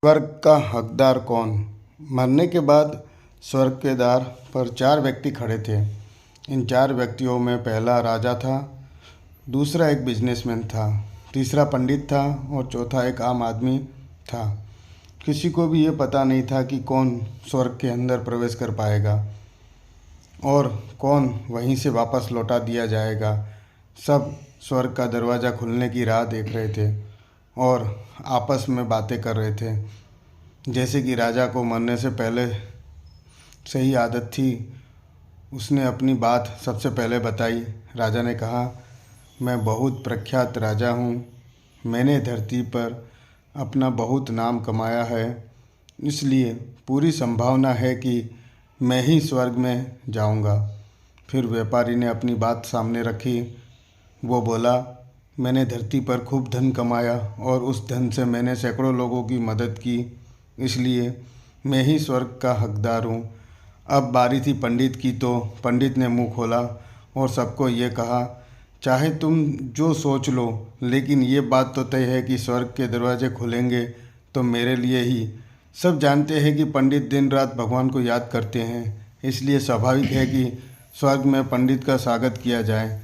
स्वर्ग का हकदार कौन। मरने के बाद स्वर्ग के द्वार पर 4 व्यक्ति खड़े थे। इन 4 व्यक्तियों में पहला राजा था, दूसरा एक बिजनेसमैन था, तीसरा पंडित था और चौथा एक आम आदमी था। किसी को भी ये पता नहीं था कि कौन स्वर्ग के अंदर प्रवेश कर पाएगा और कौन वहीं से वापस लौटा दिया जाएगा। सब स्वर्ग का दरवाज़ा खुलने की राह देख रहे थे और आपस में बातें कर रहे थे। जैसे कि राजा को मरने से पहले से ही आदत थी, उसने अपनी बात सबसे पहले बताई। राजा ने कहा, मैं बहुत प्रख्यात राजा हूँ, मैंने धरती पर अपना बहुत नाम कमाया है, इसलिए पूरी संभावना है कि मैं ही स्वर्ग में जाऊँगा। फिर व्यापारी ने अपनी बात सामने रखी। वो बोला, मैंने धरती पर खूब धन कमाया और उस धन से मैंने सैकड़ों लोगों की मदद की, इसलिए मैं ही स्वर्ग का हकदार हूँ। अब बारी थी पंडित की, तो पंडित ने मुंह खोला और सबको ये कहा, चाहे तुम जो सोच लो, लेकिन ये बात तो तय है कि स्वर्ग के दरवाजे खुलेंगे तो मेरे लिए ही। सब जानते हैं कि पंडित दिन रात भगवान को याद करते हैं, इसलिए स्वाभाविक है कि स्वर्ग में पंडित का स्वागत किया जाए।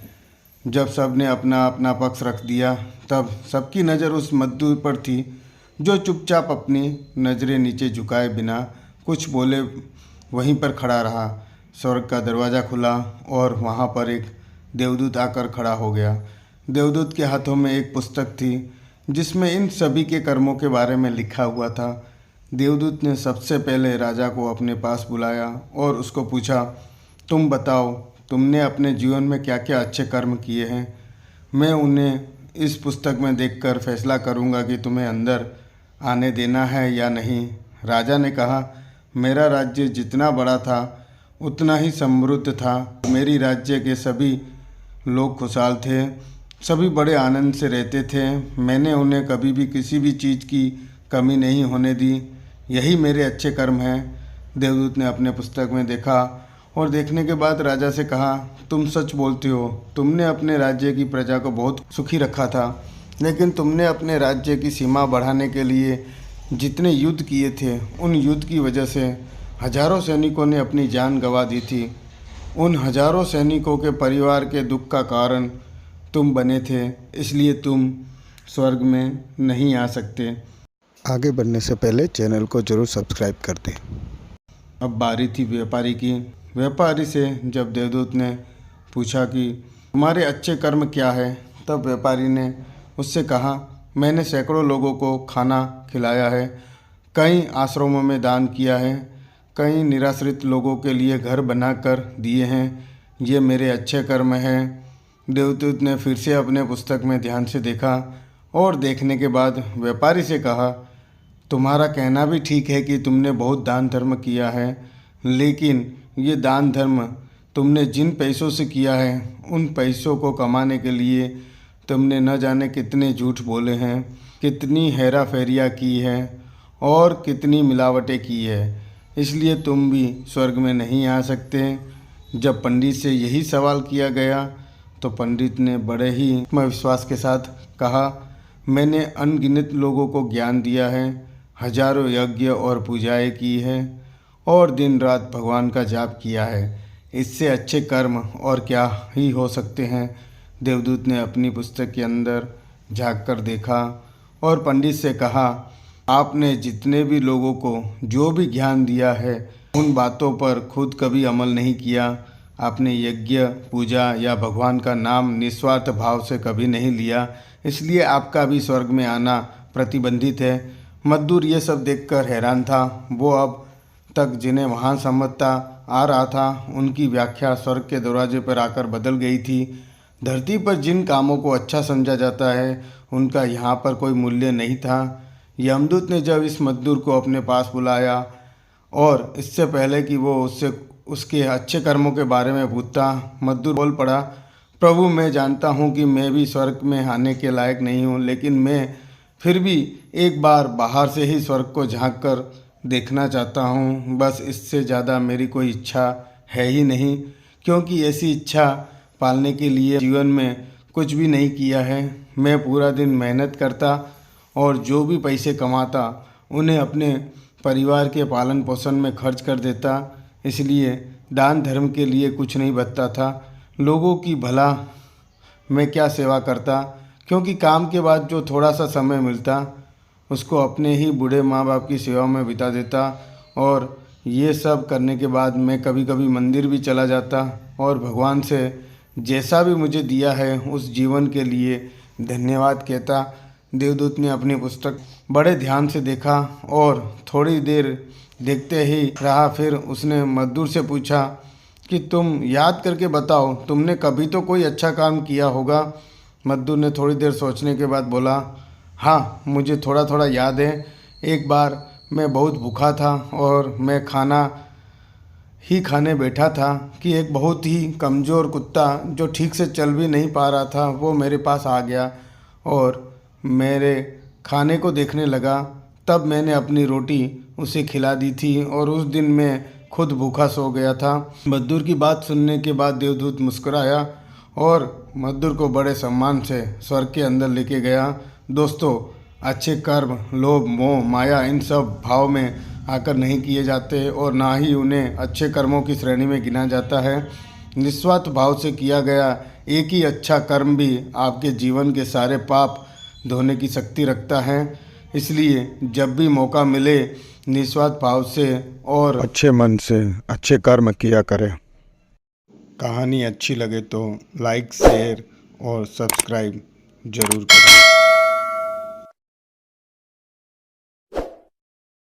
जब सब ने अपना अपना पक्ष रख दिया, तब सबकी नज़र उस मजदूर पर थी जो चुपचाप अपनी नज़रें नीचे झुकाए बिना कुछ बोले वहीं पर खड़ा रहा। स्वर्ग का दरवाज़ा खुला और वहाँ पर एक देवदूत आकर खड़ा हो गया। देवदूत के हाथों में एक पुस्तक थी जिसमें इन सभी के कर्मों के बारे में लिखा हुआ था। देवदूत ने सबसे पहले राजा को अपने पास बुलाया और उसको पूछा, तुम बताओ, तुमने अपने जीवन में क्या क्या अच्छे कर्म किए हैं। मैं उन्हें इस पुस्तक में देखकर फैसला करूंगा कि तुम्हें अंदर आने देना है या नहीं। राजा ने कहा, मेरा राज्य जितना बड़ा था उतना ही समृद्ध था। मेरी राज्य के सभी लोग खुशहाल थे, सभी बड़े आनंद से रहते थे। मैंने उन्हें कभी भी किसी भी चीज़ की कमी नहीं होने दी। यही मेरे अच्छे कर्म हैं। देवदूत ने अपने पुस्तक में देखा और देखने के बाद राजा से कहा, तुम सच बोलते हो, तुमने अपने राज्य की प्रजा को बहुत सुखी रखा था, लेकिन तुमने अपने राज्य की सीमा बढ़ाने के लिए जितने युद्ध किए थे, उन युद्ध की वजह से हजारों सैनिकों ने अपनी जान गंवा दी थी। उन हजारों सैनिकों के परिवार के दुख का कारण तुम बने थे, इसलिए तुम स्वर्ग में नहीं आ सकते। आगे बढ़ने से पहले चैनल को जरूर सब्सक्राइब कर दें। अब बारी थी व्यापारी की। व्यापारी से जब देवदूत ने पूछा कि तुम्हारे अच्छे कर्म क्या है, तब व्यापारी ने उससे कहा, मैंने सैकड़ों लोगों को खाना खिलाया है, कई आश्रमों में दान किया है, कई निराश्रित लोगों के लिए घर बनाकर दिए हैं, ये मेरे अच्छे कर्म हैं। देवदूत ने फिर से अपने पुस्तक में ध्यान से देखा और देखने के बाद व्यापारी से कहा, तुम्हारा कहना भी ठीक है कि तुमने बहुत दान धर्म किया है, लेकिन ये दान धर्म तुमने जिन पैसों से किया है, उन पैसों को कमाने के लिए तुमने न जाने कितने झूठ बोले हैं, कितनी हेरा फेरियाँ की है और कितनी मिलावटें की है, इसलिए तुम भी स्वर्ग में नहीं आ सकते। जब पंडित से यही सवाल किया गया तो पंडित ने बड़े ही आत्मविश्वास के साथ कहा, मैंने अनगिनत लोगों को ज्ञान दिया है, हजारों यज्ञ और पूजाएं की है और दिन रात भगवान का जाप किया है, इससे अच्छे कर्म और क्या ही हो सकते हैं। देवदूत ने अपनी पुस्तक के अंदर झांक कर देखा और पंडित से कहा, आपने जितने भी लोगों को जो भी ज्ञान दिया है, उन बातों पर खुद कभी अमल नहीं किया। आपने यज्ञ, पूजा या भगवान का नाम निस्वार्थ भाव से कभी नहीं लिया, इसलिए आपका भी स्वर्ग में आना प्रतिबंधित है। मजदूर ये सब देखकर हैरान था। वो अब तक जिन्हें वहाँ समझता आ रहा था, उनकी व्याख्या स्वर्ग के दरवाजे पर आकर बदल गई थी। धरती पर जिन कामों को अच्छा समझा जाता है, उनका यहाँ पर कोई मूल्य नहीं था। यमदूत ने जब इस मजदूर को अपने पास बुलाया और इससे पहले कि वो उससे उसके अच्छे कर्मों के बारे में पूछता, मजदूर बोल पड़ा, प्रभु, मैं जानता हूँ कि मैं भी स्वर्ग में आने के लायक नहीं हूँ, लेकिन मैं फिर भी एक बार बाहर से ही स्वर्ग को झांक कर देखना चाहता हूँ। बस इससे ज़्यादा मेरी कोई इच्छा है ही नहीं, क्योंकि ऐसी इच्छा पालने के लिए जीवन में कुछ भी नहीं किया है। मैं पूरा दिन मेहनत करता और जो भी पैसे कमाता उन्हें अपने परिवार के पालन पोषण में खर्च कर देता। इसलिए दान धर्म के लिए कुछ नहीं बचता था। लोगों की भला मैं क्या सेवा करता, क्योंकि काम के बाद जो थोड़ा सा समय मिलता उसको अपने ही बूढ़े माँ बाप की सेवा में बिता देता। और ये सब करने के बाद मैं कभी कभी मंदिर भी चला जाता और भगवान से जैसा भी मुझे दिया है उस जीवन के लिए धन्यवाद कहता। देवदूत ने अपनी पुस्तक बड़े ध्यान से देखा और थोड़ी देर देखते ही रहा। फिर उसने मजदूर से पूछा कि तुम याद करके बताओ, तुमने कभी तो कोई अच्छा काम किया होगा। मजदूर ने थोड़ी देर सोचने के बाद बोला, हाँ मुझे थोड़ा थोड़ा याद है। एक बार मैं बहुत भूखा था और मैं खाना ही खाने बैठा था कि एक बहुत ही कमज़ोर कुत्ता जो ठीक से चल भी नहीं पा रहा था वो मेरे पास आ गया और मेरे खाने को देखने लगा। तब मैंने अपनी रोटी उसे खिला दी थी और उस दिन मैं खुद भूखा सो गया था। मजदूर की बात सुनने के बाद देवदूत मुस्कुराया और मजदूर को बड़े सम्मान से स्वर्ग के अंदर लेके गया। दोस्तों, अच्छे कर्म लोभ मोह माया इन सब भाव में आकर नहीं किए जाते और ना ही उन्हें अच्छे कर्मों की श्रेणी में गिना जाता है। निस्वार्थ भाव से किया गया एक ही अच्छा कर्म भी आपके जीवन के सारे पाप धोने की शक्ति रखता है। इसलिए जब भी मौका मिले निस्वार्थ भाव से और अच्छे मन से अच्छे कर्म किया करें। कहानी अच्छी लगे तो लाइक शेयर और सब्सक्राइब ज़रूर करें।